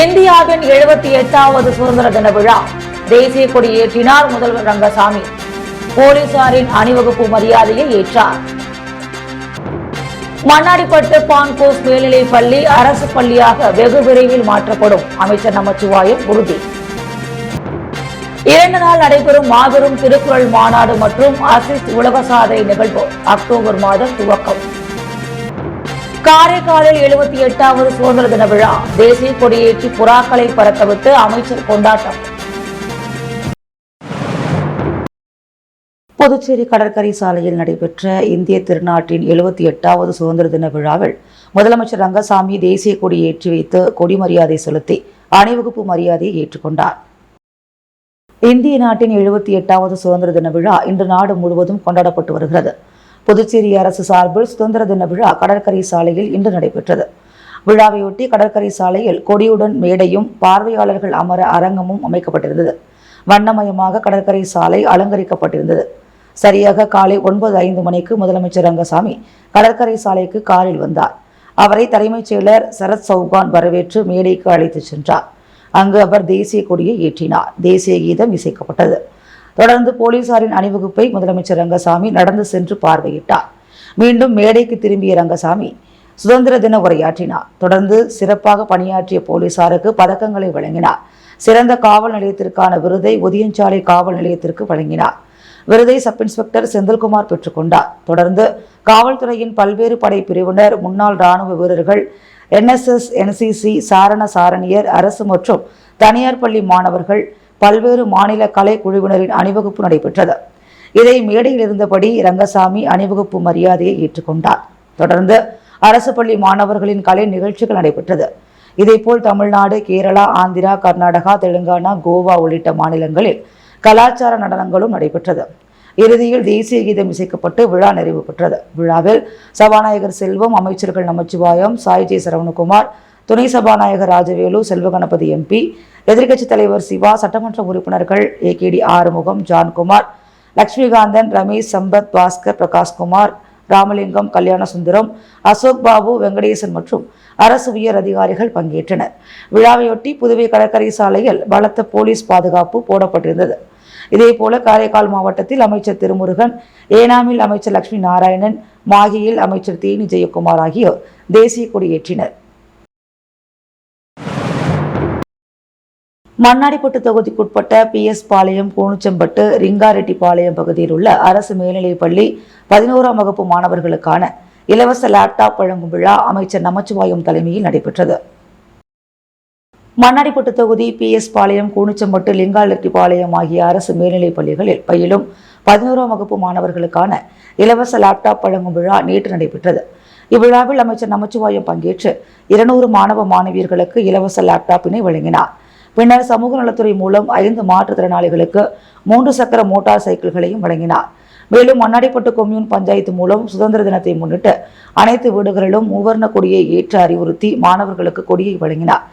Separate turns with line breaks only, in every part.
இந்தியாவின் 78வது சுதந்திர தின விழா. தேசிய கொடி ஏற்றினார் முதல்வர் ரங்கசாமி. போலீசாரின் அணிவகுப்பு மரியாதையை ஏற்றார். மண்ணாடிப்பட்டு பான்கோஸ் மேல்நிலைப் பள்ளி அரசு பள்ளியாக வெகு விரைவில் மாற்றப்படும். அமைச்சர் நமச்சிவாயம் உறுதி. 2 நாள் நடைபெறும் மாபெரும் திருக்குறள் மாநாடு மற்றும் அசிஸ்ட் உலக சாதனை நிகழ்வு அக்டோபர் மாதம் துவக்கம். காரைக்காலில் 78வது சுதந்திர தின விழா. தேசிய கொடியேற்றி புறாக்களை பறக்கவிட்டு அமைச்சர் கொண்டாட்டம். புதுச்சேரி கடற்கரை சாலையில் நடைபெற்ற இந்திய திருநாட்டின் 78வது சுதந்திர தின விழாவில் முதலமைச்சர் ரங்கசாமி தேசிய கொடி ஏற்றி வைத்து கொடி மரியாதை செலுத்தி அணிவகுப்பு மரியாதையை ஏற்றுக்கொண்டார். இந்திய நாட்டின் 78வது சுதந்திர தின விழா இன்று நாடு முழுவதும் கொண்டாடப்பட்டு வருகிறது. புதுச்சேரி அரசு சார்பில் சுதந்திர தின விழா கடற்கரை சாலையில் இன்று நடைபெற்றது. விழாவையொட்டி கடற்கரை சாலையில் கொடியுடன் மேடையும் பார்வையாளர்கள் அமர அரங்கமும் அமைக்கப்பட்டிருந்தது. வண்ணமயமாக கடற்கரை சாலை அலங்கரிக்கப்பட்டிருந்தது. சரியாக காலை 9:05 மணிக்கு முதலமைச்சர் ரங்கசாமி கடற்கரை சாலைக்கு காரில் வந்தார். அவரை தலைமைச் செயலர் சரத் சௌகான் வரவேற்று மேடைக்கு அழைத்துச் சென்றார். அங்கு அவர் தேசிய கொடியை ஏற்றினார். தேசிய கீதம் இசைக்கப்பட்டது. தொடர்ந்து போலீசாரின் அணிவகுப்பை முதலமைச்சர் ரங்கசாமி நடந்து சென்று பார்வையிட்டார். மீண்டும் மேடைக்கு திரும்பிய ரங்கசாமி சுதந்திர தின உரையாற்றினார். தொடர்ந்து சிறப்பாக பணியாற்றிய போலீசாருக்கு பதக்கங்களை வழங்கினார். சிறந்த காவல் நிலையத்திற்கான விருதை ஒதியஞ்சாலை காவல் நிலையத்திற்கு வழங்கினார். விருதை சப் இன்ஸ்பெக்டர் செந்தில்குமார் பெற்றுக்கொண்டார். தொடர்ந்து காவல்துறையின் பல்வேறு படை பிரிவினர், முன்னாள் ராணுவ வீரர்கள், NSS, NCC, சாரண சாரணியர், அரசு மற்றும் தனியார் பள்ளி மாணவர்கள், பல்வேறு மாநில கலை குழுவினரின் அணிவகுப்பு நடைபெற்றது. இதை மேடையில் இருந்தபடி ரங்கசாமி அணிவகுப்பு மரியாதையை ஏற்றுக்கொண்டார். தொடர்ந்து அரசு பள்ளி மாணவர்களின் கலை நிகழ்ச்சிகள் நடைபெற்றது. இதேபோல் தமிழ்நாடு, கேரளா, ஆந்திரா, கர்நாடகா, தெலுங்கானா, கோவா உள்ளிட்ட மாநிலங்களில் கலாச்சார நடனங்களும் நடைபெற்றது. இறுதியில் தேசிய கீதம் இசைக்கப்பட்டு விழா நிறைவு பெற்றது. விழாவில் சபாநாயகர் செல்வம், அமைச்சர்கள் நமச்சிவாயம், சாய்ஜி சரவணகுமார், துணை சபாநாயகர் ராஜவேலு, செல்வகணபதி MP, எதிர்க்கட்சித் தலைவர் சிவா, சட்டமன்ற உறுப்பினர்கள் AKD ஆறுமுகம், ஜான்குமார், லட்சுமிகாந்தன், ரமேஷ், சம்பத், பாஸ்கர், பிரகாஷ்குமார், ராமலிங்கம், கல்யாணசுந்தரம், அசோக் பாபு, வெங்கடேசன் மற்றும் அரசு உயர் அதிகாரிகள் பங்கேற்றனர். விழாவையொட்டி புதுவை கடற்கரை சாலையில் பலத்த போலீஸ் பாதுகாப்பு போடப்பட்டிருந்தது. இதேபோல காரைக்கால் மாவட்டத்தில் அமைச்சர் திருமுருகன், ஏனாமில் அமைச்சர் லட்சுமி நாராயணன், மாகியில் அமைச்சர் தேனி ஜெயக்குமார் ஆகியோர் தேசிய கொடியேற்றினர். மண்ணாடிப்பட்டு தொகுதிக்குட்பட்ட PS பாளையம், கூணுச்சம்பட்டு, ரிங்காரெட்டிப்பாளையம் பகுதியில் உள்ள அரசு மேல்நிலைப் பள்ளி 11ஆம் வகுப்பு மாணவர்களுக்கான இலவச லேப்டாப் வழங்கும் விழா அமைச்சர் நமச்சிவாயம் தலைமையில் நடைபெற்றது. மண்ணாடிப்பட்டு தொகுதி PS பாளையம், கூணுச்சம்பட்டு, லிங்காரெட்டிப்பாளையம் ஆகிய அரசு மேல்நிலைப் பள்ளிகளில் பயிலும் 11ஆம் வகுப்பு மாணவர்களுக்கான இலவச லேப்டாப் வழங்கும் விழா நேற்று நடைபெற்றது. இவ்விழாவில் அமைச்சர் நமச்சிவாயம் பங்கேற்று 200 மாணவ மாணவியர்களுக்கு இலவச லேப்டாப்பினை வழங்கினார். பின்னர் சமூக நலத்துறை மூலம் 5 மாற்றுத்திறனாளிகளுக்கு 3 சக்கர மோட்டார் சைக்கிள்களையும் வழங்கினார். மேலும் மண்ணாடிப்பட்டு கொம்யூன் பஞ்சாயத்து மூலம் சுதந்திர தினத்தை முன்னிட்டு அனைத்து வீடுகளிலும் மூவர்ண கொடியை ஏற்ற அறிவுறுத்தி மாணவர்களுக்கு கொடியை வழங்கினார்.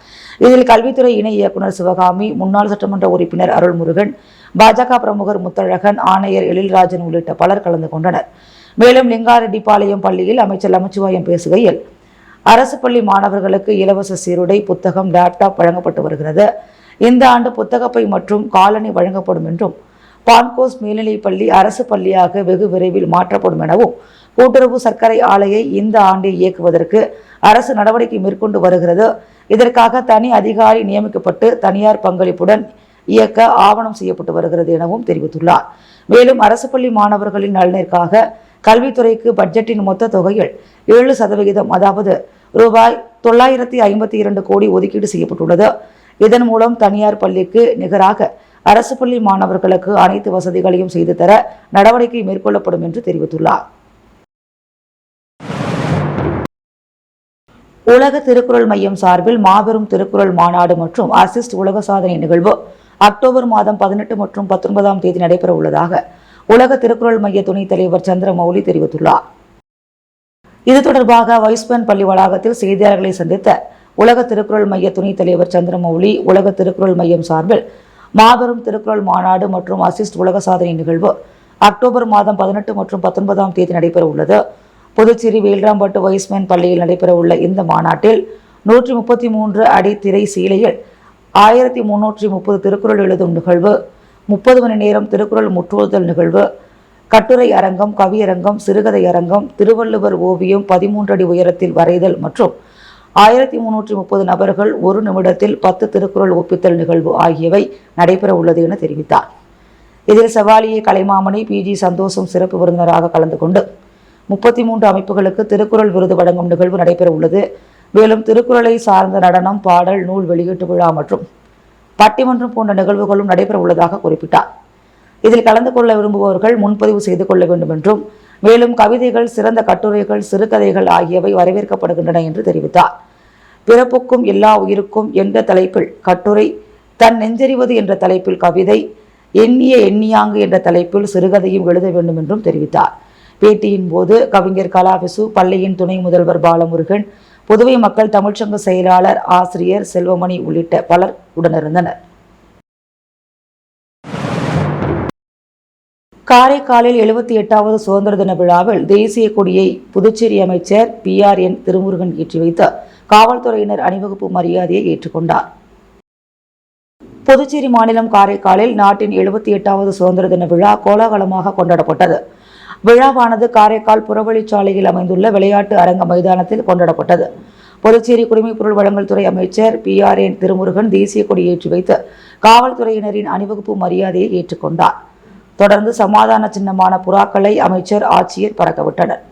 இதில் கல்வித்துறை இணை இயக்குநர் சிவகாமி, முன்னாள் சட்டமன்ற உறுப்பினர் அருள்முருகன், பாஜக பிரமுகர் முத்தழகன், ஆணையர் எழில்ராஜன் உள்ளிட்ட பலர் கலந்து கொண்டனர். மேலும் லிங்காரெட்டிப்பாளையம் பள்ளியில் அமைச்சர் நமச்சிவாயம் பேசுகையில், அரசு பள்ளி மாணவர்களுக்கு இலவச சீருடை, புத்தகம், லேப்டாப் வழங்கப்பட்டு வருகிறது. இந்த ஆண்டு புத்தகப்பை மற்றும் காலணி வழங்கப்படும் என்றும், பான்கோஸ் மேல்நிலைப் பள்ளி அரசு பள்ளியாக வெகு விரைவில் மாற்றப்படும் எனவும், கூட்டுறவு சர்க்கரை ஆலையை இந்த ஆண்டை இயக்குவதற்கு அரசு நடவடிக்கை மேற்கொண்டு வருகிறது. இதற்காக தனி அதிகாரி நியமிக்கப்பட்டு தனியார் பங்களிப்புடன் இயக்க ஆவணம் செய்யப்பட்டு வருகிறது எனவும் தெரிவித்துள்ளார். மேலும் அரசு பள்ளி மாணவர்களின் நலனிற்காக கல்வித்துறைக்கு பட்ஜெட்டின் மொத்த தொகையில் 7% அதாவது ரூபாய் 952 கோடி ஒதுக்கீடு செய்யப்பட்டுள்ளது. இதன் மூலம் தனியார் பள்ளிக்கு நிகராக அரசு பள்ளி மாணவர்களுக்கு அனைத்து வசதிகளையும் செய்து தர நடவடிக்கை மேற்கொள்ளப்படும் என்று தெரிவித்துள்ளார். உலக திருக்குறள் மையம் சார்பில் மாபெரும் திருக்குறள் மாநாடு மற்றும் அசிஸ்ட் உலக சாதனை நிகழ்வு அக்டோபர் மாதம் 18 மற்றும் 19ஆம் தேதி நடைபெற உள்ளதாக உலக திருக்குறள் மைய துணைத் தலைவர் சந்திரமௌலி தெரிவித்துள்ளார். இது தொடர்பாக வைஸ்பேன் பள்ளி வளாகத்தில் செய்தியாளர்களை சந்தித்த உலக திருக்குறள் மைய துணைத் தலைவர் சந்திரமௌலி, உலக திருக்குறள் மையம் சார்பில் மாபெரும் திருக்குறள் மாநாடு மற்றும் அசிஸ்ட் உலக சாதனை நிகழ்வு அக்டோபர் மாதம் 18 மற்றும் 19ஆம் தேதி நடைபெற உள்ளது. புதுச்சேரி வேல்ராம்பட்டு வைஸ்மேன் பள்ளியில் நடைபெற உள்ள இந்த மாநாட்டில் 133 அடி திரை சீலையில் 1330 திருக்குறள் எழுதும் நிகழ்வு, 30 மணி நேரம் திருக்குறள் முற்றுதல் நிகழ்வு, கட்டுரை அரங்கம், கவியரங்கம், சிறுகதை அரங்கம், திருவள்ளுவர் ஓவியம் 13 அடி உயரத்தில் வரைதல் மற்றும் 1330 நபர்கள் 1 நிமிடத்தில் 10 திருக்குறள் ஒப்பித்தல் நிகழ்வு ஆகியவை நடைபெற உள்ளது என தெரிவித்தார். இதில் செவாலியே கலைமாமணி PG சந்தோஷம் சிறப்பு விருந்தினராக கலந்து கொண்டு 33 அமைப்புகளுக்கு திருக்குறள் விருது வழங்கும் நிகழ்வு நடைபெற உள்ளது. மேலும் திருக்குறளை சார்ந்த நடனம், பாடல், நூல் வெளியீட்டு விழா மற்றும் பட்டிமன்றம் போன்ற நிகழ்வுகளும் நடைபெற உள்ளதாக குறிப்பிட்டார். இதில் கலந்து கொள்ள விரும்புபவர்கள் முன்பதிவு செய்து கொள்ள வேண்டும் என்றும், மேலும் கவிதைகள், சிறந்த கட்டுரைகள், சிறுகதைகள் ஆகியவை வரவேற்கப்படுகின்றன என்று தெரிவித்தார். பிறப்புக்கும் எல்லா உயிருக்கும் என்ற தலைப்பில் கட்டுரை, தன் நெஞ்சறிவது என்ற தலைப்பில் கவிதை, எண்ணிய எண்ணியாங்கு என்ற தலைப்பில் சிறுகதையும் எழுத வேண்டும் என்றும் தெரிவித்தார். பேட்டியின் போது கவிஞர் கலாவிசு, பள்ளியின் துணை முதல்வர் பாலமுருகன், புதுவை மக்கள் தமிழ்ச்சங்க செயலாளர் ஆசிரியர் செல்வமணி உள்ளிட்ட பலர் உடனிருந்தனர். காரைக்காலில் 78வது சுதந்திர தின விழாவில் தேசிய கொடியை புதுச்சேரி அமைச்சர் PRN திருமுருகன் ஏற்றி வைத்து காவல்துறையினர் அணிவகுப்பு மரியாதையை ஏற்றுக்கொண்டார். புதுச்சேரி மாநிலம் காரைக்காலில் நாட்டின் 78வது சுதந்திர தின விழா கோலாகலமாக கொண்டாடப்பட்டது. விழாவானது காரைக்கால் புறவழிச்சாலையில் அமைந்துள்ள விளையாட்டு அரங்க மைதானத்தில் கொண்டாடப்பட்டது. புதுச்சேரி குடிமைப்பொருள் வழங்கல் துறை அமைச்சர் PRN திருமுருகன் தேசிய கொடி ஏற்றி வைத்து காவல்துறையினரின் அணிவகுப்பு மரியாதையை ஏற்றுக்கொண்டார். தொடர்ந்து சமாதான சின்னமான புறாக்களை அமைச்சர், ஆட்சியர் பறக்கவிட்டனர்.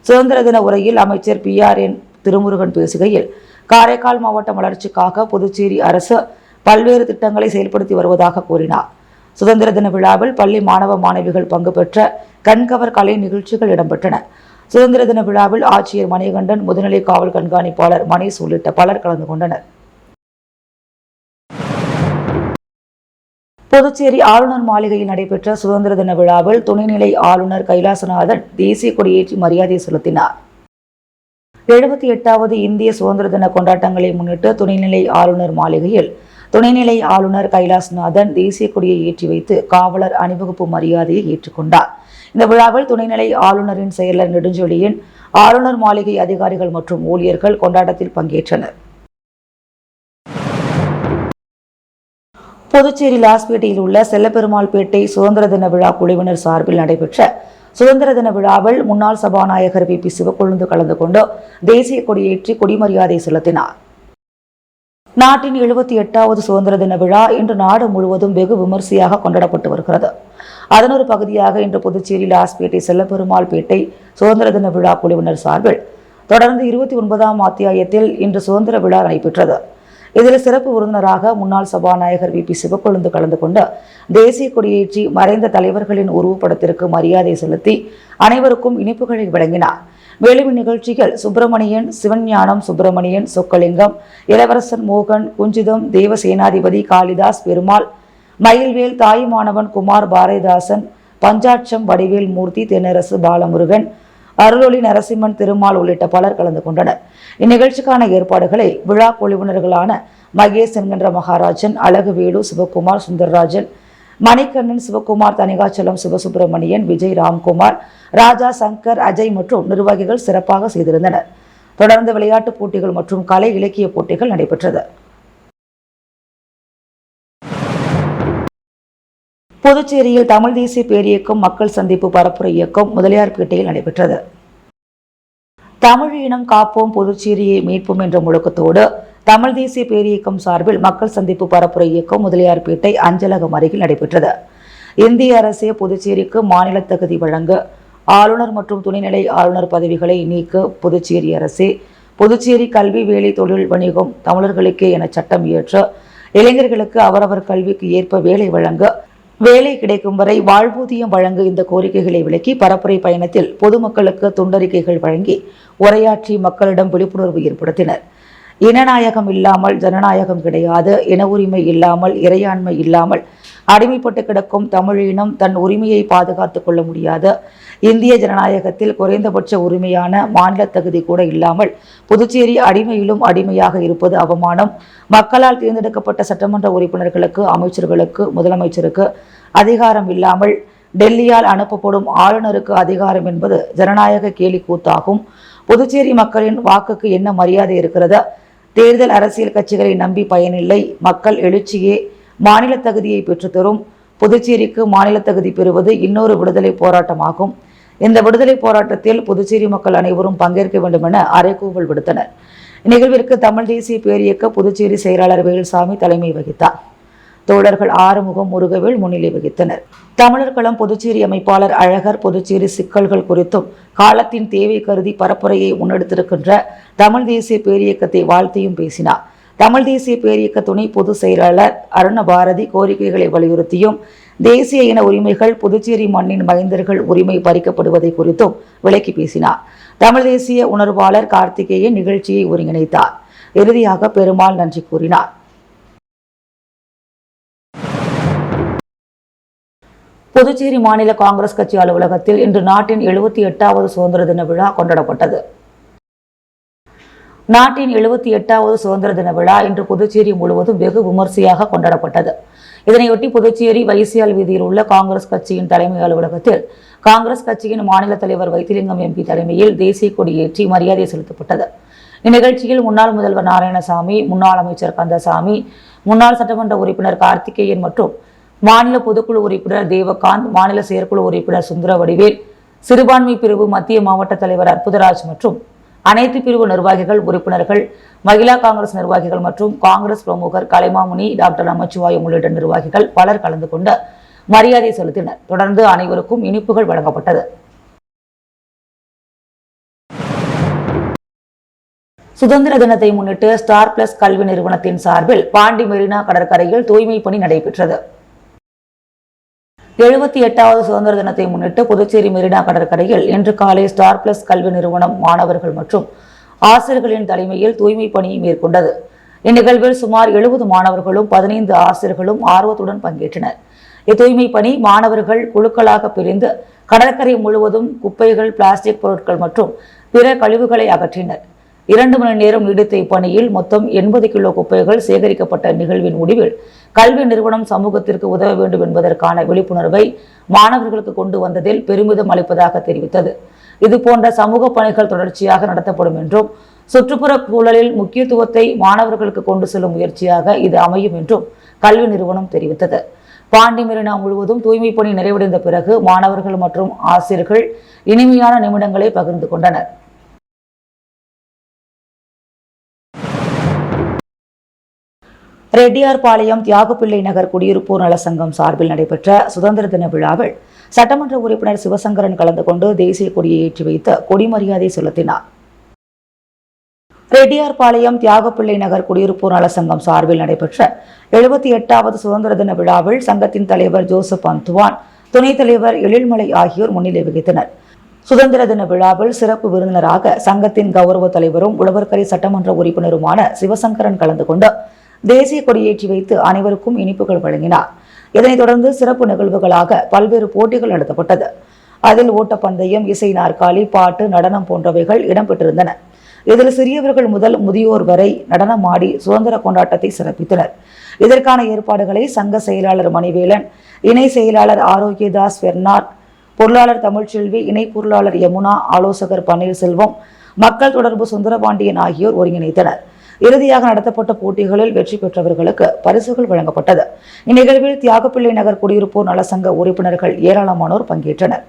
சுதந்திர தின உரையில் அமைச்சர் PRN திருமுருகன் பேசுகையில், காரைக்கால் மாவட்டம் வளர்ச்சிக்காக புதுச்சேரி அரசு பல்வேறு திட்டங்களை செயல்படுத்தி வருவதாக கூறினார். சுதந்திர தின விழாவில் பள்ளி மாணவ மாணவிகள் பங்கு பெற்ற கண்கவர் கலை நிகழ்ச்சிகள் இடம்பெற்றன. சுதந்திர தின விழாவில் ஆட்சியர் மணிகண்டன், முதுநிலை காவல் கண்காணிப்பாளர் மணீஷ் உள்ளிட்ட பலர் கலந்து கொண்டனர். புதுச்சேரி ஆளுநர் மாளிகையில் நடைபெற்ற சுதந்திர தின விழாவில் துணைநிலை ஆளுநர் கைலாசநாதன் தேசிய கொடியேற்றி மரியாதை செலுத்தினார். 78வது இந்திய சுதந்திர தின கொண்டாட்டங்களை முன்னிட்டு துணைநிலை ஆளுநர் மாளிகையில் துணைநிலை ஆளுநர் கைலாசநாதன் தேசிய கொடியை ஏற்றி வைத்து காவலர் அணிவகுப்பு மரியாதையை ஏற்றுக்கொண்டார். இந்த விழாவில் துணைநிலை ஆளுநரின் செயலர் நெடுஞ்செழியன், ஆளுநர் மாளிகை அதிகாரிகள் மற்றும் ஊழியர்கள் கொண்டாட்டத்தில் பங்கேற்றனர். புதுச்சேரி லாஸ்பேட்டையில் உள்ள செல்லப்பெருமாள்பேட்டை சுதந்திர தின விழா குழுவினர் சார்பில் நடைபெற்ற சுதந்திர தின விழாவில் முன்னாள் சபாநாயகர் VP சிவக்கொழுந்து கலந்து கொண்டு தேசிய கொடியேற்றி கொடிமரியாதை செலுத்தினார். நாட்டின் 78வது சுதந்திர தின விழா இன்று நாடு முழுவதும் வெகு விமர்சையாக கொண்டாடப்பட்டு வருகிறது. அதன் ஒரு பகுதியாக இன்று புதுச்சேரி லாஸ்பேட்டை செல்லப்பெருமாள்பேட்டை சுதந்திர தின விழா குழுவினர் சார்பில் தொடர்ந்து 29ஆம் அத்தியாயத்தில் இன்று சுதந்திர விழா நடைபெற்றது. இதில் சிறப்பு விருந்தினராக முன்னாள் சபாநாயகர் VP சிவக்கொழுந்து கலந்து கொண்டு தேசிய கொடியேற்றி மறைந்த தலைவர்களின் உருவப்படத்திற்கு மரியாதை செலுத்தி அனைவருக்கும் இனிப்புகளை வழங்கினார். மேலும் இந்நிகழ்ச்சிகள் சுப்பிரமணியன், சிவஞானம் சுப்பிரமணியன், சொக்கலிங்கம், இளவரசன் மோகன், குஞ்சிதம், தேவசேனாதிபதி காளிதாஸ் பெருமாள், மயில்வேல், தாயுமானவன் குமார் பாரதிதாசன், பஞ்சாட்சம் வடிவேல் மூர்த்தி, தென்னரசு பாலமுருகன், அருளொளி நரசிம்மன் திருமால் உள்ளிட்ட பலர் கலந்து கொண்டனர். இந்நிகழ்ச்சிக்கான ஏற்பாடுகளை விழா குழுவினர்களான மகேஷ் என்கின்ற மகாராஜன், அழகுவேலு, சிவகுமார், சுந்தரராஜன், மணிகண்ணன், சிவகுமார், தனிகாச்சலம், சிவசுப்பிரமணியன், விஜய், ராம்குமார், ராஜா, சங்கர், அஜய் மற்றும் நிர்வாகிகள் சிறப்பாக செய்திருந்தனர். தொடர்ந்து விளையாட்டுப் போட்டிகள் மற்றும் கலை இலக்கிய போட்டிகள் நடைபெற்றது. புதுச்சேரியில் தமிழ் தேசிய பேரியக்கம் மக்கள் சந்திப்பு பரப்புரை இயக்கம் முதலியார்பேட்டையில் நடைபெற்றது. தமிழ் இனம் காப்போம், புதுச்சேரியை மீட்போம் என்ற முழக்கத்தோடு தமிழ் தேசிய பேரியக்கம் சார்பில் மக்கள் சந்திப்பு பரப்புரை இயக்கம் முதலியார்பேட்டை அஞ்சலகம் அருகில் நடைபெற்றது. இந்திய அரசே புதுச்சேரிக்கு மாநில தகுதி வழங்க, ஆளுநர் மற்றும் துணைநிலை ஆளுநர் பதவிகளை நீக்க புதுச்சேரி அரசே, புதுச்சேரி கல்வி, வேலை, தொழில், வணிகம் தமிழர்களுக்கே என சட்டம் இயற்ற, இளைஞர்களுக்கு அவரவர் கல்விக்கு ஏற்ப வேலை வழங்க, வேலை கிடைக்கும் வரை வாழ்வூதியம் வழங்க இந்த கோரிக்கைகளை விளக்கி பரப்புரை பயணத்தில் பொதுமக்களுக்கு துண்டறிக்கைகள் வழங்கி உரையாற்றி மக்களிடம் விழிப்புணர்வு ஏற்படுத்தினர். இனநாயகம் இல்லாமல் ஜனநாயகம் கிடையாது, இன உரிமை இல்லாமல் இறையாண்மை இல்லாமல் அடிமைப்பட்டு கிடக்கும் தமிழினம் தன் உரிமையை பாதுகாத்துக் கொள்ள முடியாது. இந்திய ஜனநாயகத்தில் குறைந்தபட்ச உரிமையான மாநில தகுதி கூட இல்லாமல் புதுச்சேரி அடிமையிலும் அடிமையாக இருப்பது அவமானம். மக்களால் தேர்ந்தெடுக்கப்பட்ட சட்டமன்ற உறுப்பினர்களுக்கு, அமைச்சர்களுக்கு, முதலமைச்சருக்கு அதிகாரம் இல்லாமல் டெல்லியால் அனுப்பப்படும் ஆளுநருக்கு அதிகாரம் என்பது ஜனநாயக கேலி கூத்தாகும். புதுச்சேரி மக்களின் வாக்குக்கு என்ன மரியாதை இருக்கிறது? தேர்தல் அரசியல் கட்சிகளை நம்பி பயனில்லை, மக்கள் எழுச்சியே மாநில தகுதியை பெற்றுத்தரும். புதுச்சேரிக்கு மாநில தகுதி பெறுவது இன்னொரு விடுதலை போராட்டமாகும். இந்த விடுதலை போராட்டத்தில் புதுச்சேரி மக்கள் அனைவரும் பங்கேற்க வேண்டும் என அறைகூவல் விடுத்தனர். இந்நிகழ்விற்கு தமிழ் தேசிய பேரியக்க புதுச்சேரி செயலாளர் வேலுசாமி தலைமை வகித்தார். தோழர்கள் ஆறுமுகம், முருகவேல் முன்னிலை வகித்தனர். தமிழர் களம் புதுச்சேரி அமைப்பாளர் அழகர் புதுச்சேரி சிக்கல்கள் குறித்தும் காலத்தின் தேவை கருதி பரப்புரையை முன்னெடுத்திருக்கின்ற தமிழ் தேசிய பேரியக்கத்தை வாழ்த்தியும் பேசினார். தமிழ் தேசிய பேரியக்க துணை பொதுச் செயலாளர் அருணபாரதி கோரிக்கைகளை வலியுறுத்தியும் தேசிய இன உரிமைகள் புதுச்சேரி மண்ணின் மைந்தர்கள் உரிமை பறிக்கப்படுவதை குறித்தும் விளக்கி பேசினார். தமிழ் தேசிய உணர்வாளர் கார்த்திகேயன் நிகழ்ச்சியை ஒருங்கிணைத்தார். இறுதியாக பெருமாள் நன்றி கூறினார். புதுச்சேரி மாநில காங்கிரஸ் கட்சி அலுவலகத்தில் இன்று நாட்டின் 78வது சுதந்திர தின விழா கொண்டாடப்பட்டது. நாட்டின் 78வது சுதந்திர தின விழா இன்று புதுச்சேரி முழுவதும் வெகு விமர்சையாக கொண்டாடப்பட்டது. இதனையொட்டி புதுச்சேரி வைசியால் வீதியில் உள்ள காங்கிரஸ் கட்சியின் தலைமை அலுவலகத்தில் காங்கிரஸ் கட்சியின் மாநில தலைவர் வைத்திலிங்கம் எம்பி தலைமையில் தேசிய கொடியேற்றி மரியாதை செலுத்தப்பட்டது. இந்நிகழ்ச்சியில் முன்னாள் முதல்வர் நாராயணசாமி, முன்னாள் அமைச்சர் கந்தசாமி, முன்னாள் சட்டமன்ற உறுப்பினர் கார்த்திகேயன் மற்றும் மாநில பொதுக்குழு உறுப்பினர் தேவகாந்த், மாநில செயற்குழு உறுப்பினர் சுந்தரவடிவேல், சிறுபான்மை பிரிவு மத்திய மாவட்ட தலைவர் அற்புதராஜ் மற்றும் அனைத்து பிரிவு நிர்வாகிகள், உறுப்பினர்கள், மகிழா காங்கிரஸ் நிர்வாகிகள் மற்றும் காங்கிரஸ் பிரமுகர் கலைமாமுனி, டாக்டர் நமச்சிவாயம் உள்ளிட்ட நிர்வாகிகள் பலர் கலந்து கொண்டு மரியாதை செலுத்தினர். தொடர்ந்து அனைவருக்கும் இனிப்புகள் வழங்கப்பட்டது. சுதந்திர தினத்தை முன்னிட்டு ஸ்டார் பிளஸ் கல்வி நிறுவனத்தின் சார்பில் பாண்டி மெரினா கடற்கரையில் தூய்மை பணி நடைபெற்றது. 78வது சுதந்திர தினத்தை முன்னிட்டு புதுச்சேரி மெரினா கடற்கரையில் இன்று காலை ஸ்டார் பிளஸ் கல்வி நிறுவனம் மாணவர்கள் மற்றும் ஆசிரியர்களின் தலைமையில் தூய்மை பணியை மேற்கொண்டது. இந்நிகழ்வில் சுமார் 70 மாணவர்களும் 15 ஆசிரியர்களும் ஆர்வத்துடன் பங்கேற்றனர். இத்தூய்மை பணி மாணவர்கள் குழுக்களாக பிரிந்து கடற்கரை முழுவதும் குப்பைகள், பிளாஸ்டிக் பொருட்கள் மற்றும் பிற கழிவுகளை அகற்றினர். 2 மணி நேரம் நீடித்த இப்பணியில் மொத்தம் 80 கிலோ குப்பைகள் சேகரிக்கப்பட்ட நிகழ்வின் முடிவில் கல்வி நிறுவனம் சமூகத்திற்கு உதவ வேண்டும் என்பதற்கான விழிப்புணர்வை மாணவர்களுக்கு கொண்டு வந்ததில் பெருமிதம் அளிப்பதாக தெரிவித்தது. இதுபோன்ற சமூக பணிகள் தொடர்ச்சியாக நடத்தப்படும் என்றும் சுற்றுப்புற சூழலில் முக்கியத்துவத்தை மாணவர்களுக்கு கொண்டு செல்லும் முயற்சியாக இது அமையும் என்றும் கல்வி நிறுவனம் தெரிவித்தது. பாண்டி மெரினா முழுவதும் தூய்மை பணி நிறைவடைந்த பிறகு மாணவர்கள் மற்றும் ஆசிரியர்கள் இனிமையான நிமிடங்களை பகிர்ந்து கொண்டனர். ரெட்டியார்பாளையம் தியாகப்பிள்ளை நகர் குடியிருப்போர் நலசங்கம் சார்பில் நடைபெற்ற சுதந்திர தின விழாவில் சட்டமன்ற உறுப்பினர் சிவசங்கரன் கலந்து கொண்டு தேசிய கொடியை ஏற்றி வைத்து கொடி மரியாதை செலுத்தினார். ரெட்டியார்பாளையம் தியாகப்பிள்ளை நகர் குடியிருப்போர் நலசங்கம் சார்பில் நடைபெற்ற 78வது சுதந்திர தின விழாவில் சங்கத்தின் தலைவர் ஜோசப் அந்துவான், துணைத் தலைவர் எழில்மலை ஆகியோர் முன்னிலை வகித்தனர். சுதந்திர தின விழாவில் சிறப்பு விருந்தினராக சங்கத்தின் கௌரவ தலைவரும் உழவர்கரை சட்டமன்ற உறுப்பினருமான சிவசங்கரன் கலந்து கொண்டு தேசிய கொடியேற்றி வைத்து அனைவருக்கும் இனிப்புகள் வழங்கினார். இதனைத் தொடர்ந்து சிறப்பு நிகழ்வுகளாக பல்வேறு போட்டிகள் நடத்தப்பட்டது. அதில் ஓட்டப்பந்தயம், இசை நாற்காலி, பாட்டு, நடனம் போன்றவைகள் இடம்பெற்றிருந்தன. இதில் சிறியவர்கள் முதல் முதியோர் வரை நடனமாடி சுதந்திர கொண்டாட்டத்தை சிறப்பித்தனர். இதற்கான ஏற்பாடுகளை சங்க செயலாளர் மணிவேலன், இணை செயலாளர் ஆரோக்கியதாஸ் பெர்னார்ட், பொருளாளர் தமிழ்ச்செல்வி, இணை பொருளாளர் யமுனா, ஆலோசகர் பன்னீர்செல்வம், மக்கள் தொடர்பு சுந்தரபாண்டியன் ஆகியோர் ஒருங்கிணைத்தனர். இறுதியாக நடத்தப்பட்ட போட்டிகளில் வெற்றி பெற்றவர்களுக்கு பரிசுகள் வழங்கப்பட்டது. இந்நிகழ்வில் தியாகப்பிள்ளை நகர் குடியிருப்போர் நலசங்க உறுப்பினர்கள் ஏராளமானோர் பங்கேற்றனர்.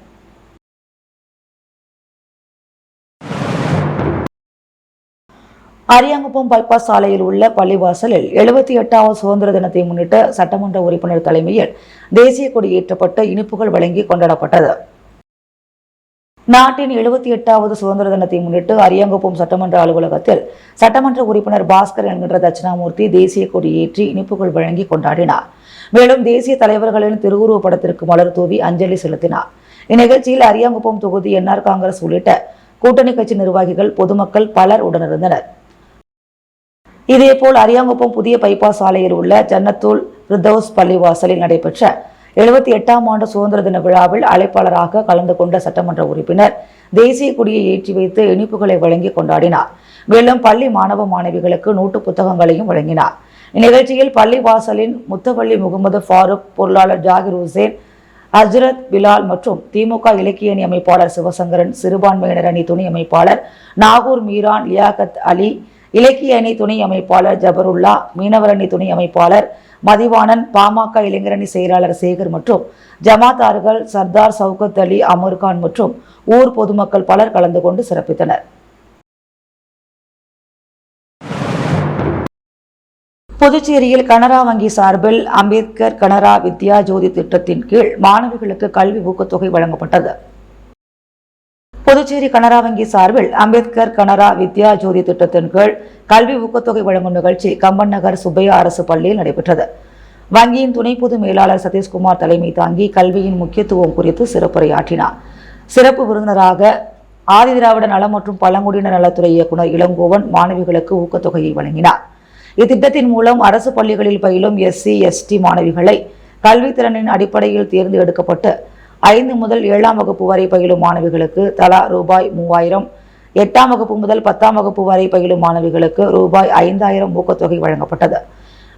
அரியாங்குப்பம் பைபாஸ் சாலையில் உள்ள பள்ளிவாசலில் 78வது சுதந்திர தினத்தை முன்னிட்டு சட்டமன்ற உறுப்பினர் தலைமையில் தேசிய கொடி ஏற்றப்பட்டு இனிப்புகள் வழங்கி கொண்டாடப்பட்டது. நாட்டின் 78வது சுதந்திர தினத்தை முன்னிட்டு அரியாங்குப்பம் சட்டமன்ற அலுவலகத்தில் சட்டமன்ற உறுப்பினர் பாஸ்கர் என்கின்ற தட்சிணாமூர்த்தி தேசிய கொடி ஏற்றி இனிப்புகள் வழங்கி கொண்டாடினார். மேலும் தேசிய தலைவர்களின் திருவுருவ படத்திற்கு மலர் தூவி அஞ்சலி செலுத்தினார். இந்நிகழ்ச்சியில் அரியாங்குப்பம் தொகுதி என்ஆர் காங்கிரஸ் உள்ளிட்ட கூட்டணி கட்சி நிர்வாகிகள், பொதுமக்கள் பலர் உடனிருந்தனர். இதேபோல் அரியாங்குப்பம் புதிய பைபாஸ் சாலையில் உள்ள ஜன்னத்துல் ரிதௌஸ் பள்ளிவாசலில் நடைபெற்ற 78ஆம் ஆண்டு சுதந்திர தின விழாவில் அழைப்பாளராக கலந்து கொண்ட சட்டமன்ற உறுப்பினர் தேசிய கொடியை ஏற்றி வைத்து இனிப்புகளை வழங்கி கொண்டாடினார். மேலும் பள்ளி மாணவ மாணவிகளுக்கு நோட்டு புத்தகங்களையும் வழங்கினார். இந்நிகழ்ச்சியில் பள்ளி வாசலின் முத்தவள்ளி முகமது ஃபாரூக், பொருளாளர் ஜாகிர் ஹுசேன், ஹஜ்ரத் பிலால் மற்றும் திமுக இலக்கிய அணி அமைப்பாளர் சிவசங்கரன், சிறுபான்மையினர் அணி துணை அமைப்பாளர் நாகூர் மீரான், லியாகத் அலி, இலக்கிய அணி துணை அமைப்பாளர் ஜபருல்லா, மீனவர் அணி துணை அமைப்பாளர் மதிவாணன், பாமக இளைஞரணி செயலாளர் சேகர் மற்றும் ஜமாத்தார்கள் சர்தார் சவுகத் அலி, அமர்கான் மற்றும் ஊர் பொதுமக்கள் பலர் கலந்து கொண்டு சிறப்பித்தனர். புதுச்சேரியில் கனரா வங்கி சார்பில் அம்பேத்கர் கனரா வித்யா ஜோதி திட்டத்தின் கீழ் மாணவிகளுக்கு கல்வி ஊக்கத்தொகை வழங்கப்பட்டது. புதுச்சேரி கனரா வங்கி சார்பில் அம்பேத்கர் கனரா வித்யா ஜோதி திட்டத்தின் கீழ் கல்வி ஊக்கத்தொகை வழங்கும் நிகழ்ச்சி கம்பன் நகர் சுப்பையா அரசு பள்ளியில் நடைபெற்றது. வங்கியின் துணை பொது மேலாளர் சதீஷ்குமார் தலைமை தாங்கி கல்வியின் முக்கியத்துவம் குறித்து சிறப்புரையாற்றினார். சிறப்பு விருந்தினராக ஆதிதிராவிட நலம் மற்றும் பழங்குடியினர் நலத்துறை இயக்குநர் இளங்கோவன் மாணவிகளுக்கு ஊக்கத்தொகையை வழங்கினார். இத்திட்டத்தின் மூலம் அரசு பள்ளிகளில் பயிலும் SC, ST மாணவிகளை கல்வித்திறனின் அடிப்படையில் தேர்ந்து எடுக்கப்பட்டு 5 முதல் 7ஆம் வகுப்பு வரை பயிலும் மாணவிகளுக்கு தலா ரூபாய் 3000, 8ஆம் வகுப்பு முதல் 10ஆம் வகுப்பு வரை பயிலும் மாணவிகளுக்கு ரூபாய் 5000 ஊக்கத்தொகை வழங்கப்பட்டது.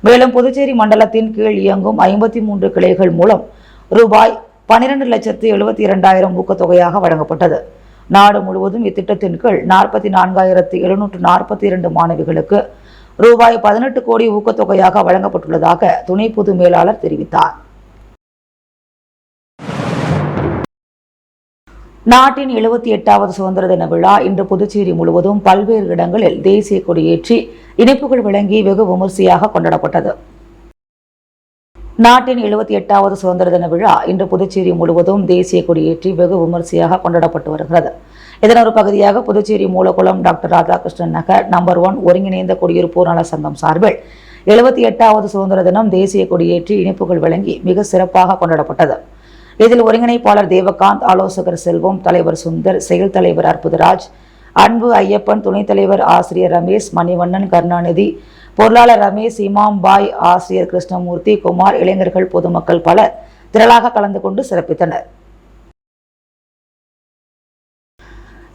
மேலும் புதுச்சேரி மண்டலத்தின் கீழ் இயங்கும் 53 கிளைகள் மூலம் ரூபாய் 12,72,000 ஊக்கத்தொகையாக வழங்கப்பட்டது. நாடு முழுவதும் இத்திட்டத்தின் கீழ் 44,742 மாணவிகளுக்கு ரூபாய் 18 கோடி ஊக்கத்தொகையாக வழங்கப்பட்டுள்ளதாக துணை பொது மேலாளர் தெரிவித்தார். நாட்டின் 78வது சுதந்திர தின விழா இன்று புதுச்சேரி முழுவதும் பல்வேறு இடங்களில் தேசிய கொடியேற்றி இனிப்புகள் வழங்கி வெகு விமரிசையாக கொண்டாடப்பட்டது. நாட்டின் 78வது சுதந்திர தின விழா இன்று புதுச்சேரி முழுவதும் தேசிய கொடியேற்றி வெகு விமரிசையாக கொண்டாடப்பட்டு வருகிறது. இதன் ஒரு பகுதியாக புதுச்சேரி மூலக்குளம் டாக்டர் ராதாகிருஷ்ணன் நகர் நம்பர் 1 ஒருங்கிணைந்த குடியிருப்போர் நல சங்கம் சார்பில் 78வது சுதந்திர தினம் தேசிய கொடியேற்றி இனிப்புகள் வழங்கி மிக சிறப்பாக கொண்டாடப்பட்டது. இதில் ஒருங்கிணைப்பாளர் தேவகாந்த், ஆலோசகர் செல்வம், தலைவர் சுந்தர், செயல் தலைவர் அற்புதராஜ், அன்பு ஐயப்பன், துணைத் தலைவர் ஆசிரியர் ரமேஷ், மணிவண்ணன், கருணாநிதி, பொருளாளர் ரமேஷ், இமாம் பாய், ஆசிரியர் கிருஷ்ணமூர்த்தி, குமார், இளைஞர்கள், பொதுமக்கள் பலர் திரளாக கலந்து கொண்டு சிறப்பித்தனர்.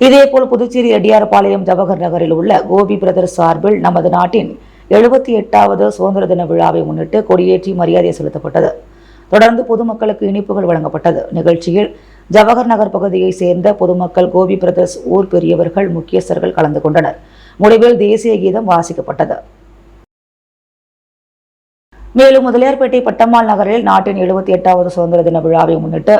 இதேபோல் புதுச்சேரி ரெட்டியார்பாளையம் ஜவஹர் நகரில் உள்ள கோபி பிரதர்ஸ் சார்பில் நமது நாட்டின் 78வது சுதந்திர தின விழாவை முன்னிட்டு கொடியேற்றி மரியாதை செலுத்தப்பட்டது. தொடர்ந்து பொதுமக்களுக்கு இனிப்புகள் வழங்கப்பட்டது. நிகழ்ச்சியில் ஜவஹர் நகர் பகுதியை சேர்ந்த பொதுமக்கள், கோபி பிரதர்ஸ் ஊர் பெரியவர்கள், முக்கியஸ்தர்கள் கலந்து கொண்டனர். முடிவில் தேசிய கீதம் வாசிக்கப்பட்டது. மேலும் முதலியார்பேட்டை பட்டம்மாள் நகரில் நாட்டின் 78வது சுதந்திர தின விழாவை முன்னிட்டு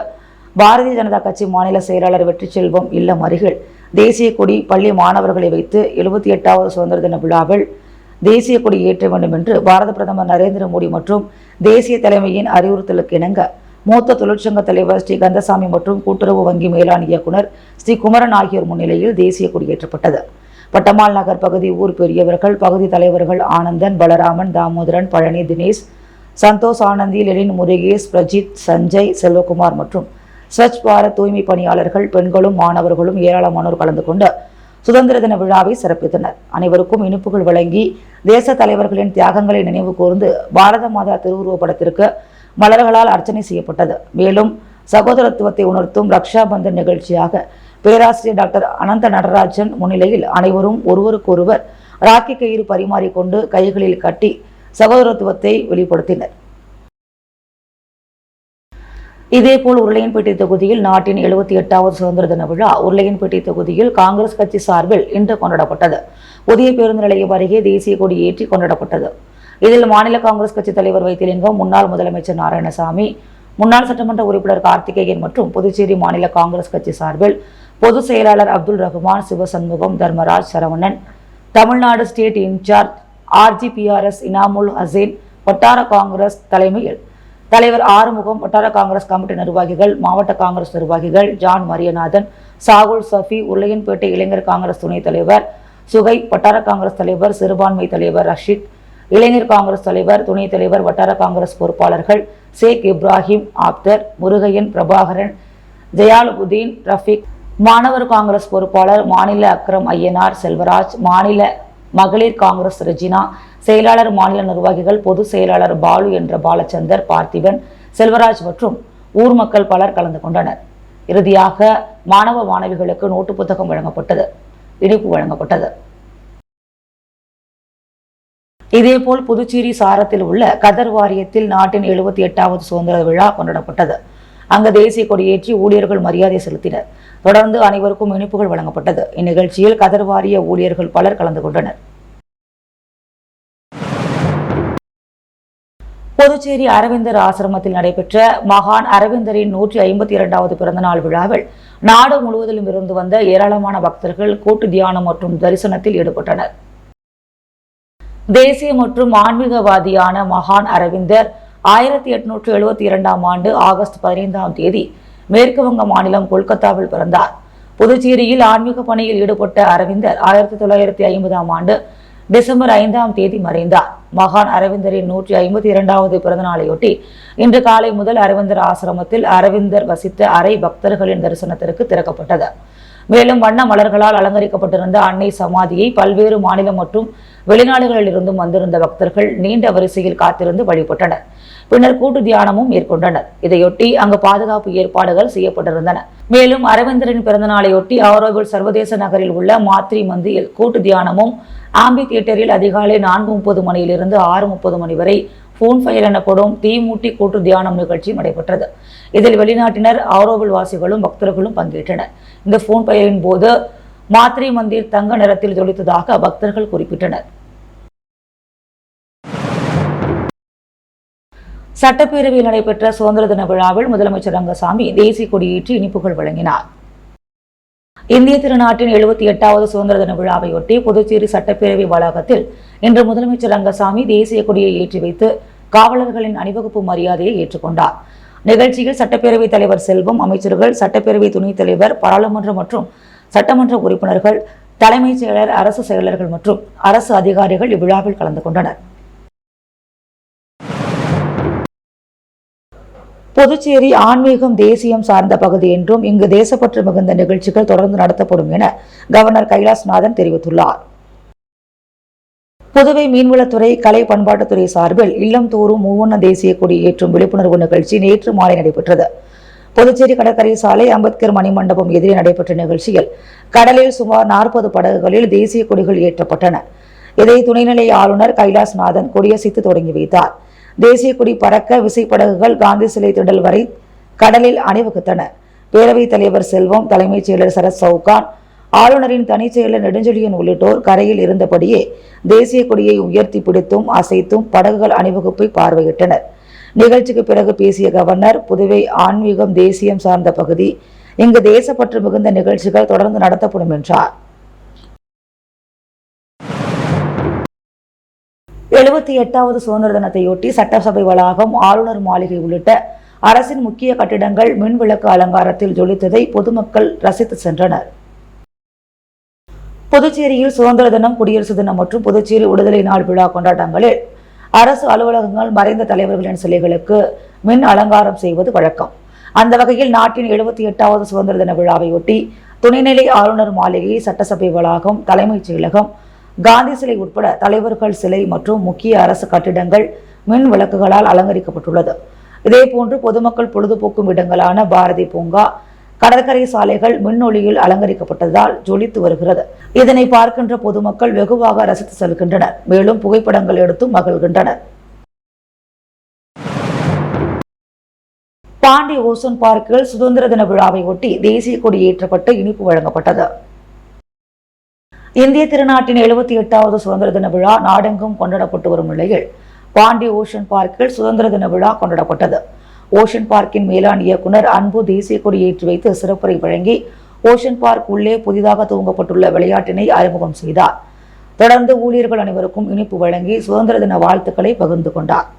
பாரதிய ஜனதா கட்சி மாநில செயலாளர் வெற்றிச்செல்வம் இல்லம் அருகில் தேசிய கொடி பள்ளி மாணவர்களை வைத்து 78வது சுதந்திர தின விழாவில் தேசிய கொடி ஏற்ற வேண்டும் என்று பாரத பிரதமர் நரேந்திர மோடி மற்றும் தேசிய தலைமையின் அறிவுறுத்தலுக்கு இணங்க மூத்த தொழிற்சங்க தலைவர் ஸ்ரீ கந்தசாமி மற்றும் கூட்டுறவு வங்கி மேலாண் இயக்குநர் ஸ்ரீ குமரன் ஆகியோர் முன்னிலையில் தேசிய கொடி ஏற்றப்பட்டது. பட்டம்மாள் நகர் பகுதி ஊர் பெரியவர்கள், பகுதி தலைவர்கள் ஆனந்தன், பலராமன், தாமோதரன், பழனி, தினேஷ், சந்தோஷ், ஆனந்தி, லெனின், முருகேஷ், பிரஜித், சஞ்சய், செல்வகுமார் மற்றும் ஸ்வச் பாரத் தூய்மை பணியாளர்கள், பெண்களும் மாணவர்களும் ஏராளமானோர் கலந்து கொண்டு சுதந்திர தின விழாவை சிறப்பித்தனர். அனைவருக்கும் இனிப்புகள் வழங்கி தேச தலைவர்களின் தியாகங்களை நினைவு கூர்ந்து பாரத மாதா திருவுருவப்படத்திற்கு மலர்களால் அர்ச்சனை செய்யப்பட்டது. மேலும் சகோதரத்துவத்தை உணர்த்தும் ரக்ஷா பந்தன் நிகழ்ச்சியாக பேராசிரியர் டாக்டர் அனந்த நடராஜன் முன்னிலையில் அனைவரும் ஒருவருக்கொருவர் ராக்கி கயிறு பரிமாறிக்கொண்டு கைகளில் கட்டி சகோதரத்துவத்தை வெளிப்படுத்தினர். இதேபோல் உருளையன்பேட்டை தொகுதியில் நாட்டின் 78வது சுதந்திர தின விழா உருளையன்பேட்டை தொகுதியில் காங்கிரஸ் கட்சி சார்பில் இன்று கொண்டாடப்பட்டது. புதிய பேருந்து நிலையம் அருகே தேசிய கொடி ஏற்றி கொண்டாடப்பட்டது. இதில் மாநில காங்கிரஸ் கட்சி தலைவர் வைத்திலிங்கம், முன்னாள் முதலமைச்சர் நாராயணசாமி, முன்னாள் சட்டமன்ற உறுப்பினர் கார்த்திகேயன் மற்றும் புதுச்சேரி மாநில காங்கிரஸ் கட்சி சார்பில் பொதுச் செயலாளர் Abdul Rahman, Sivashanmugam, Dharmaraj, Saravanan, Tamil Nadu state incharge RGPRS Inamul Hasan, வட்டார காங்கிரஸ் தலைமையில் தலைவர் ஆறுமுகம், வட்டார காங்கிரஸ் கமிட்டி நிர்வாகிகள், மாவட்ட காங்கிரஸ் நிர்வாகிகள் ஜான் மரியநாதன், சாகுல் சஃபி, உருளையன்பேட்டை இளைஞர் காங்கிரஸ் துணைத் தலைவர் சுகை, வட்டார காங்கிரஸ் தலைவர், சிறுபான்மை தலைவர் ரஷீத், இளைஞர் காங்கிரஸ் தலைவர், துணைத் தலைவர், வட்டார காங்கிரஸ் பொறுப்பாளர்கள் ஷேக் இப்ராஹிம், ஆப்தர், முருகையன், பிரபாகரன், ஜயாலுபுதீன், ரஃபீக், மாணவர் காங்கிரஸ் பொறுப்பாளர் மாநில அக்ரம் ஐயனார், செல்வராஜ், மாநில மகளிர் காங்கிரஸ் ரெஜினா, செயலாளர் மாநில நிர்வாகிகள், பொதுச் செயலாளர் பாலு என்ற பாலச்சந்தர், பார்த்திபன், செல்வராஜ் மற்றும் ஊர் மக்கள் பலர் கலந்து கொண்டனர். இறுதியாக மாணவ மாணவிகளுக்கு நோட்டு புத்தகம் வழங்கப்பட்டது, இனிப்பு வழங்கப்பட்டது. இதேபோல் புதுச்சேரி சாரத்தில் உள்ள கதர் வாரியத்தில் நாட்டின் 78வது சுதந்திர விழா கொண்டாடப்பட்டது. அங்கு தேசிய கொடியேற்றி ஊழியர்கள் மரியாதை செலுத்தினர். தொடர்ந்து அனைவருக்கும் இனிப்புகள் வழங்கப்பட்டது. இந்நிகழ்ச்சியில் கதர் வாரிய ஊழியர்கள் பலர் கலந்து கொண்டனர். புதுச்சேரி அரவிந்தர் ஆசிரமத்தில் நடைபெற்ற மகான் அரவிந்தரின் 152வது பிறந்தநாள் விழாவில் நாடு முழுவதிலும் இருந்து வந்த ஏராளமான பக்தர்கள் கூட்டு தியானம் மற்றும் தரிசனத்தில் ஈடுபட்டனர். தேசிய மற்றும் ஆன்மீகவாதியான மகான் அரவிந்தர் 1872ஆம் ஆண்டு ஆகஸ்ட் 15ஆம் தேதி மேற்கு வங்க மாநிலம் கொல்கத்தாவில் பிறந்தார். புதுச்சேரியில் ஆன்மீக பணியில் ஈடுபட்ட அரவிந்தர் 1950ஆம் ஆண்டு டிசம்பர் 5ஆம் தேதி மறைந்தார். மகான் அரவிந்தரின் 152வது பிறந்தநாளையொட்டி இன்று காலை முதல் அரவிந்தர் ஆசிரமத்தில் அரவிந்தர் வசித்த அறை பக்தர்களின் தரிசனத்திற்கு திறக்கப்பட்டது. மேலும் வண்ண மலர்களால் அலங்கரிக்கப்பட்டிருந்த அன்னை சமாதியை பல்வேறு மாநிலம் மற்றும் வெளிநாடுகளில் இருந்தும் வந்திருந்த பக்தர்கள் நீண்ட வரிசையில் காத்திருந்து வழிபட்டனர். பின்னர் கூட்டு தியானமும் மேற்கொண்டனர். இதையொட்டி அங்கு பாதுகாப்பு ஏற்பாடுகள் செய்யப்பட்டிருந்தன. மேலும் அரவிந்தரின் பிறந்தநாளையொட்டி ஆரோவில் சர்வதேச நகரில் உள்ள மாத்ரி மந்தியில் கூட்டு தியானமும், ஆம்பி தியேட்டரில் அதிகாலை 4:30 மணியிலிருந்து 6:30 மணி வரை போன் ஃபயர் எனப்படும் தீமூட்டி கூட்டு தியானம் நிகழ்ச்சி நடைபெற்றது. இதில் வெளிநாட்டினர், ஆரோவில் வாசிகளும் பக்தர்களும் பங்கேற்றனர். இந்த போன் ஃபயரின் போது மாத்ரி மந்திர் தங்க நிறத்தில் ஜொலித்ததாக பக்தர்கள் குறிப்பிட்டனர். சட்டப்பேரவையில் நடைபெற்ற சுதந்திர தின விழாவில் முதலமைச்சர் ரங்கசாமி தேசிய கொடியேற்றி இனிப்புகள் வழங்கினார். இந்திய திருநாட்டின் 78வது சுதந்திர தின விழாவையொட்டி புதுச்சேரி சட்டப்பேரவை வளாகத்தில் இன்று முதலமைச்சர் ரங்கசாமி தேசிய கொடியை ஏற்றி வைத்து காவலர்களின் அணிவகுப்பு மரியாதையை ஏற்றுக்கொண்டார். நிகழ்ச்சியில் சட்டப்பேரவைத் தலைவர் செல்வம், அமைச்சர்கள், சட்டப்பேரவை துணைத் தலைவர், பாராளுமன்ற மற்றும் சட்டமன்ற உறுப்பினர்கள், தலைமைச் செயலர், அரசு செயலர்கள் மற்றும் அரசு அதிகாரிகள் இவ்விழாவில் கலந்து கொண்டனர். புதுச்சேரி ஆன்மீகம் தேசியம் சார்ந்த பகுதி என்றும் இங்கு தேசப்பற்று மிகுந்த நிகழ்ச்சிகள் தொடர்ந்து நடத்தப்படும் என கவர்னர் கைலாஸ்நாதன் தெரிவித்துள்ளார். புதுவை மீன்வளத்துறை, கலை பண்பாட்டுத்துறை சார்பில் இல்லம் தோறும் மூவண்ண தேசிய கொடி ஏற்றும் விழிப்புணர்வு நிகழ்ச்சி நேற்று மாலை நடைபெற்றது. புதுச்சேரி கடற்கரை சாலை அம்பேத்கர் மணிமண்டபம் எதிரே நடைபெற்ற நிகழ்ச்சியில் கடலில் சுமார் 40 படகுகளில் தேசிய கொடிகள் ஏற்றப்பட்டன. இதை துணைநிலை ஆளுநர் கைலாஸ்நாதன் கொடியசைத்து தொடங்கி வைத்தார். தேசிய கொடி பறக்க விசைப்படகுகள் காந்தி சிலை திடல் வரை கடலில் அணிவகுத்தன. பேரவைத் தலைவர் செல்வம், தலைமைச் செயலர் சரத் சவுகான், ஆளுநரின் தனிச் செயலர் நெடுஞ்செழியன் உள்ளிட்டோர் கரையில் இருந்தபடியே தேசிய கொடியை உயர்த்தி பிடித்தும் அசைத்தும் படகுகள் அணிவகுப்பை பார்வையிட்டனர். நிகழ்ச்சிக்கு பிறகு பேசிய கவர்னர், புதுவை ஆன்மீகம் தேசியம் சார்ந்த பகுதி, இங்கு தேசப்பற்று மிகுந்த நிகழ்ச்சிகள் தொடர்ந்து நடத்தப்படும் என்றார். 78வது சுதந்திர தினத்தையொட்டி சட்டசபை வளாகம், ஆளுநர் மாளிகை உள்ளிட்ட அரசின் முக்கிய கட்டிடங்கள் மின்விளக்கு அலங்காரத்தில் ஜொலித்ததை பொதுமக்கள் ரசித்து சென்றனர். புதுச்சேரியில் சுதந்திர தினம், குடியரசு தினம் மற்றும் புதுச்சேரி விடுதலை நாள் விழா கொண்டாட்டங்களில் அரசு அலுவலகங்கள், மறைந்த தலைவர்களின் சிலைகளுக்கு மின் அலங்காரம் செய்வது வழக்கம். அந்த வகையில் நாட்டின் 78வது சுதந்திர தின விழாவையொட்டி துணைநிலை ஆளுநர் மாளிகை, சட்டசபை வளாகம், தலைமைச் செயலகம், காந்தி சிலை உட்பட தலைவர்கள் சிலை மற்றும் முக்கிய அரசு கட்டிடங்கள் மின் விளக்குகளால் அலங்கரிக்கப்பட்டுள்ளது. இதேபோன்று பொதுமக்கள் பொழுதுபோக்கும் இடங்களான பாரதி பூங்கா, கடற்கரை சாலைகள் மின்னொளியில் அலங்கரிக்கப்பட்டதால் ஜொலித்து வருகிறது. இதனை பார்க்கின்ற பொதுமக்கள் வெகுவாக ரசித்து செல்கின்றனர். மேலும் புகைப்படங்கள் எடுத்தும் மகிழ்கின்றனர். பாண்டி ஓசோன் பார்க்கில் சுதந்திர தின விழாவை ஒட்டி தேசிய கொடி ஏற்றப்பட்டு இனிப்பு வழங்கப்பட்டது. இந்திய திருநாட்டின் 78வது சுதந்திர தின விழா நாடெங்கும் கொண்டாடப்பட்டு வரும் நிலையில் பாண்டி ஓஷன் பார்க்கில் சுதந்திர தின விழா கொண்டாடப்பட்டது. ஓஷன் பார்க்கின் மேலாண் இயக்குனர் அன்பு தேசிய கொடி ஏற்றி வைத்து சிறப்புரை வழங்கி ஓஷன் பார்க் உள்ளே புதிதாக துவங்கப்பட்டுள்ள விளையாட்டினை அறிமுகம் செய்தார். தொடர்ந்து ஊழியர்கள் அனைவருக்கும் இனிப்பு வழங்கி சுதந்திர தின வாழ்த்துக்களை பகிர்ந்து கொண்டார்.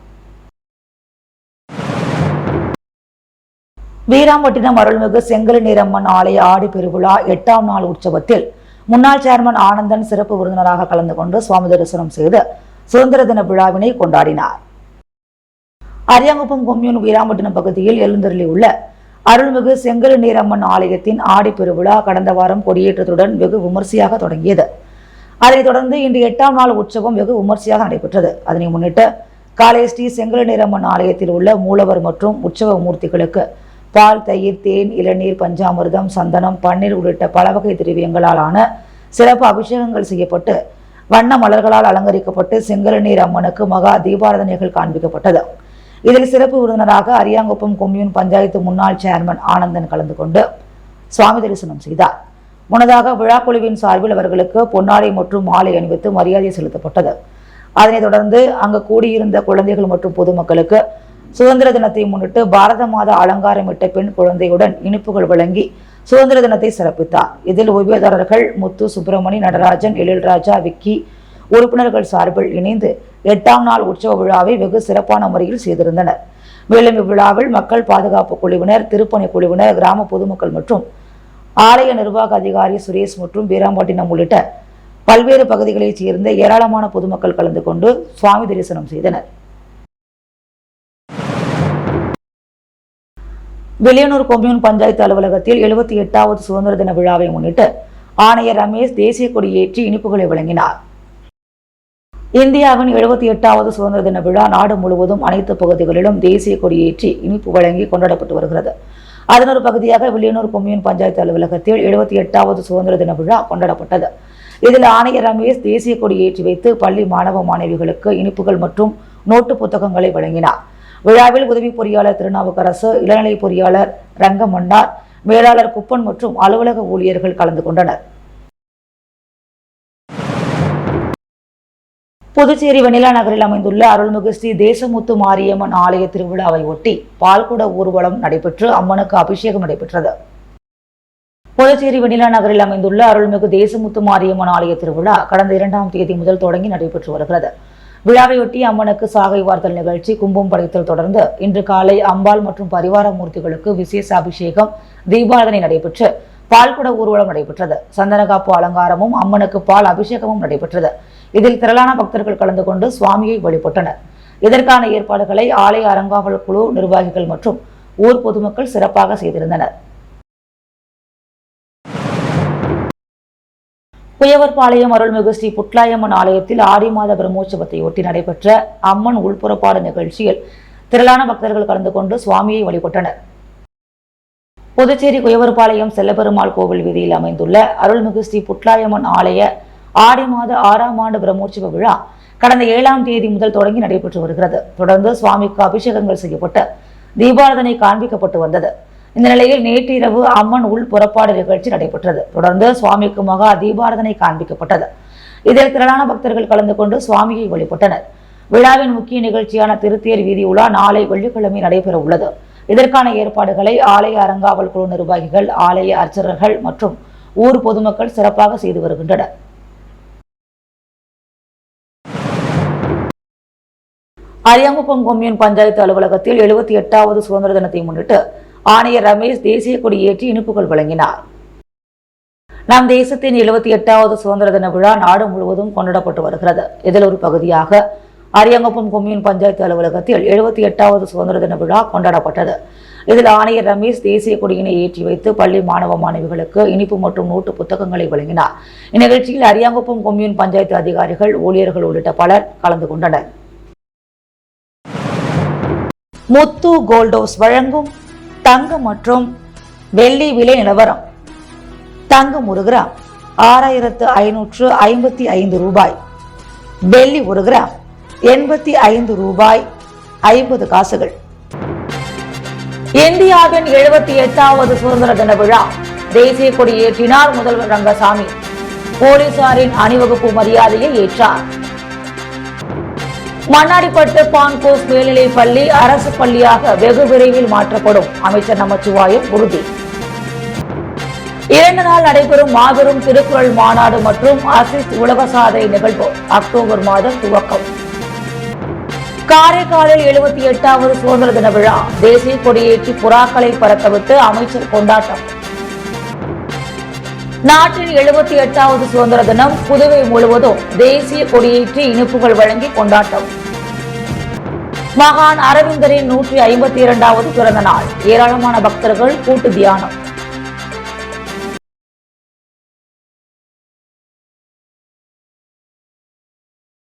வீராம்பட்டினம் அருள்மிகு செங்கலநீரம்மன் ஆலய ஆடி பெருவிழா 8ஆம் நாள் உற்சவத்தில் முன்னாள் சேர்மன் ஆனந்தன் சிறப்பு விருந்தினராக கலந்து கொண்டு சுவாமி தரிசனம் செய்து சுதந்திர தின விழாவினை கொண்டாடினார். அரியாங்குப்பம் கொம்யூன் வீராம்பட்டினம் பகுதியில் எழுந்தருளி உள்ள அருள்மிகு செங்கலநீரம்மன் ஆலயத்தின் ஆடி பெருவிழா கடந்த வாரம் கொடியேற்றத்துடன் வெகு விமர்சையாக தொடங்கியது. அதனைத் தொடர்ந்து இன்று 8ஆம் நாள் உற்சவம் வெகு விமர்சையாக நடைபெற்றது. அதனை முன்னிட்டு காலை ஸ்ரீ செங்கலநீரம்மன் ஆலயத்தில் உள்ள மூலவர் மற்றும் உற்சவ மூர்த்திகளுக்கு பால், தயிர், தேன், இளநீர், பஞ்சாமிர்தம், சந்தனம், பன்னீர் உள்ளிட்ட பல வகை திரவியங்களால் ஆன சிறப்பு அபிஷேகங்கள் செய்யப்பட்டு வண்ண மலர்களால் அலங்கரிக்கப்பட்டு செங்கலநீர் அம்மனுக்கு மகா தீபாராதனைகள் காண்பிக்கப்பட்டது. இதில் சிறப்பு விருந்தினராக அரியாங்குப்பம் கொம்யூன் பஞ்சாயத்து முன்னாள் சேர்மன் ஆனந்தன் கலந்து கொண்டு சுவாமி தரிசனம் செய்தார். முன்னதாக விழாக்குழுவின் சார்பில் அவர்களுக்கு பொன்னாடை மற்றும் மாலை அணிவித்து மரியாதை செலுத்தப்பட்டது. அதனைத் தொடர்ந்து அங்கு கூடியிருந்த குழந்தைகள் மற்றும் பொதுமக்களுக்கு சுதந்திர தினத்தை முன்னிட்டு பாரத மாதா அலங்காரமிட்ட பெண் குழந்தையுடன் இனிப்புகள் வழங்கி சுதந்திர தினத்தை சிறப்பித்தார். இதில் உபயதாரர்கள் முத்து, சுப்பிரமணி, நடராஜன், எழில்ராஜா, விக்கி உறுப்பினர்கள் சார்பில் இணைந்து 8ஆம் நாள் உற்சவ விழாவை வெகு சிறப்பான முறையில் செய்திருந்தனர். மேலும் இவ்விழாவில் மக்கள் பாதுகாப்பு குழுவினர், திருப்பணி குழுவினர், கிராம பொதுமக்கள் மற்றும் ஆலய நிர்வாக அதிகாரி சுரேஷ் மற்றும் வீராம்பட்டினம் உள்ளிட்ட பல்வேறு பகுதிகளைச் சேர்ந்த ஏராளமான பொதுமக்கள் கலந்து கொண்டு சுவாமி தரிசனம் செய்தனர். வில்லியனூர் கொம்யூன் பஞ்சாயத்து அலுவலகத்தில் 78வது சுதந்திர தின விழாவை முன்னிட்டு ஆணையர் ரமேஷ் தேசிய கொடியேற்றி இனிப்புகளை வழங்கினார். இந்தியாவின் 78வது சுதந்திர தின விழா நாடு முழுவதும் அனைத்து பகுதிகளிலும் தேசிய கொடியேற்றி இனிப்பு வழங்கி கொண்டாடப்பட்டு வருகிறது. அதன் ஒரு பகுதியாக வில்லியனூர் கொம்யூன் பஞ்சாயத்து அலுவலகத்தில் 78வது சுதந்திர தின விழா கொண்டாடப்பட்டது. இதில் ஆணையர் ரமேஷ் தேசிய கொடி ஏற்றி வைத்து பள்ளி மாணவ மாணவிகளுக்கு இனிப்புகள் மற்றும் நோட்டு புத்தகங்களை வழங்கினார். விழாவில் உதவி பொறியாளர் திருநாவுக்கரசு, இளநிலை பொறியாளர் ரங்கமன்னார், மேலாளர் குப்பன் மற்றும் அலுவலக ஊழியர்கள் கலந்து கொண்டனர். புதுச்சேரி வெண்ணிலா நகரில் அமைந்துள்ள அருள்மிகு ஸ்ரீ தேசமுத்து மாரியம்மன் ஆலய திருவிழாவை ஒட்டி பால்குட ஊர்வலம் நடைபெற்று அம்மனுக்கு அபிஷேகம் நடைபெற்றது. புதுச்சேரி வெண்ணிலா நகரில் அமைந்துள்ள அருள்மிகு தேசமுத்து மாரியம்மன் ஆலய திருவிழா கடந்த 2ஆம் தேதி முதல் தொடங்கி நடைபெற்று வருகிறது. விழாவையொட்டி அம்மனுக்கு சாகை வார்த்தல் நிகழ்ச்சி, கும்பம் படைத்தல் தொடர்ந்து இன்று காலை அம்பாள் மற்றும் பரிவார மூர்த்திகளுக்கு விசேஷ அபிஷேகம், தீபாராதனை நடைபெற்று பால்குட ஊர்வலம் நடைபெற்றது. சந்தனகாப்பு அலங்காரமும் அம்மனுக்கு பால் அபிஷேகமும் நடைபெற்றது. இதில் திரளான பக்தர்கள் கலந்து கொண்டு சுவாமியை வழிபட்டனர். இதற்கான ஏற்பாடுகளை ஆலய அறங்காவல் குழு நிர்வாகிகள் மற்றும் ஊர் பொதுமக்கள் சிறப்பாக செய்திருந்தனர். குயவர்பாளையம் அருள்மிகு ஸ்ரீ புட்லாயம்மன் ஆலயத்தில் ஆடி மாத பிரம்மோற்சவத்தை ஒட்டி நடைபெற்ற அம்மன் உள்புறப்பாடு நிகழ்ச்சியில் திரளான பக்தர்கள் கலந்து கொண்டு சுவாமியை வழிபட்டனர். புதுச்சேரி குயவர்பாளையம் செல்லபெருமாள் கோவில் வீதியில் அமைந்துள்ள அருள்மிகு ஸ்ரீ புட்லாயம்மன் ஆலய ஆடி மாத 6ஆம் ஆண்டு பிரம்மோற்சவ விழா கடந்த 7ஆம் தேதி முதல் தொடங்கி நடைபெற்று வருகிறது. தொடர்ந்து சுவாமிக்கு அபிஷேகங்கள் செய்யப்பட்டு தீபாராதனை காண்பிக்கப்பட்டு வந்தது. இந்த நிலையில் நேற்று இரவு அம்மன் உள் புறப்பாடு நிகழ்ச்சி நடைபெற்றது. தொடர்ந்து சுவாமிக்கு மகா தீபாராதனை காண்பிக்கப்பட்டது. இதில் திரளான பக்தர்கள் கலந்து கொண்டு சுவாமியை வழிபட்டனர். விழாவின் முக்கிய நிகழ்ச்சியான திருத்தேர் வீதி உலா நாளை வெள்ளிக்கிழமை நடைபெற உள்ளது. இதற்கான ஏற்பாடுகளை ஆலய அறங்காவல் குழு நிர்வாகிகள், ஆலய அர்ச்சகர்கள் மற்றும் ஊர் பொதுமக்கள் சிறப்பாக செய்து வருகின்றனர். அரியாங்குப்பம் கொம்யூன் பஞ்சாயத்து அலுவலகத்தில் 78வது சுதந்திர தினத்தை முன்னிட்டு ஆணையர் ரமேஷ் தேசிய கொடி ஏற்றி இனிப்புகள் வழங்கினார். நம் தேசத்தின் 78வது சுதந்திர தின விழா நாடு முழுவதும் கொண்டாடப்பட்டு வருகிறது. இதில் ஒரு பகுதியாக அரியாங்குப்பம் கொம்யூன் பஞ்சாயத்து அலுவலகத்தில் 78வது சுதந்திர தின விழா கொண்டாடப்பட்டது. இதில் ஆணையர் ரமேஷ் தேசிய கொடியினை ஏற்றி வைத்து பள்ளி மாணவ மாணவிகளுக்கு இனிப்பு மற்றும் நோட்டு புத்தகங்களை வழங்கினார். இந்நிகழ்ச்சியில் அரியாங்குப்பம் கொம்யூன் பஞ்சாயத்து அதிகாரிகள், ஊழியர்கள் உள்ளிட்ட பலர் கலந்து கொண்டனர். முத்து கோல்டோஸ் வழங்கும் தங்கம் மற்றும் வெள்ளி விலை நிலவரம். தங்கம் 1 கிராம் 6555 ரூபாய், வெள்ளி 1 கிராம் 85 ரூபாய் 50 காசுகள். இந்தியாவின் 78வது சுதந்திர தின விழா தேசிய கொடி ஏற்றினார் முதல்வர் ரங்கசாமி. போலீசாரின் அணிவகுப்பு மரியாதையை ஏற்றார். மண்ணாடிப்பட்டு பான்கோஸ் மேல்நிலை பள்ளி அரசு பள்ளியாக வெகு விரைவில் மாற்றப்படும், அமைச்சர் நமச்சிவாயம் உறுதி. 2 நாள் நடைபெறும் மாபெரும் திருக்குறள் மாநாடு மற்றும் அசிஸ்ட் உலக சாதனை நிகழ்வு அக்டோபர் மாதம் துவக்கம். காரைக்காலில் 78வது சுதந்திர தின விழா தேசிய கொடியேற்றி புறாக்களை பறக்கவிட்டு அமைச்சர் கொண்டாட்டம். நாட்டின் 78வது சுதந்திர தினம் புதுவை முழுவதும் தேசிய கொடியேற்றி இனிப்புகள் வழங்கி கொண்டாட்டம். மகான் அரவிந்தரின் 152வது பிறந்த நாள், ஏராளமான பக்தர்கள் கூட்டு தியானம்.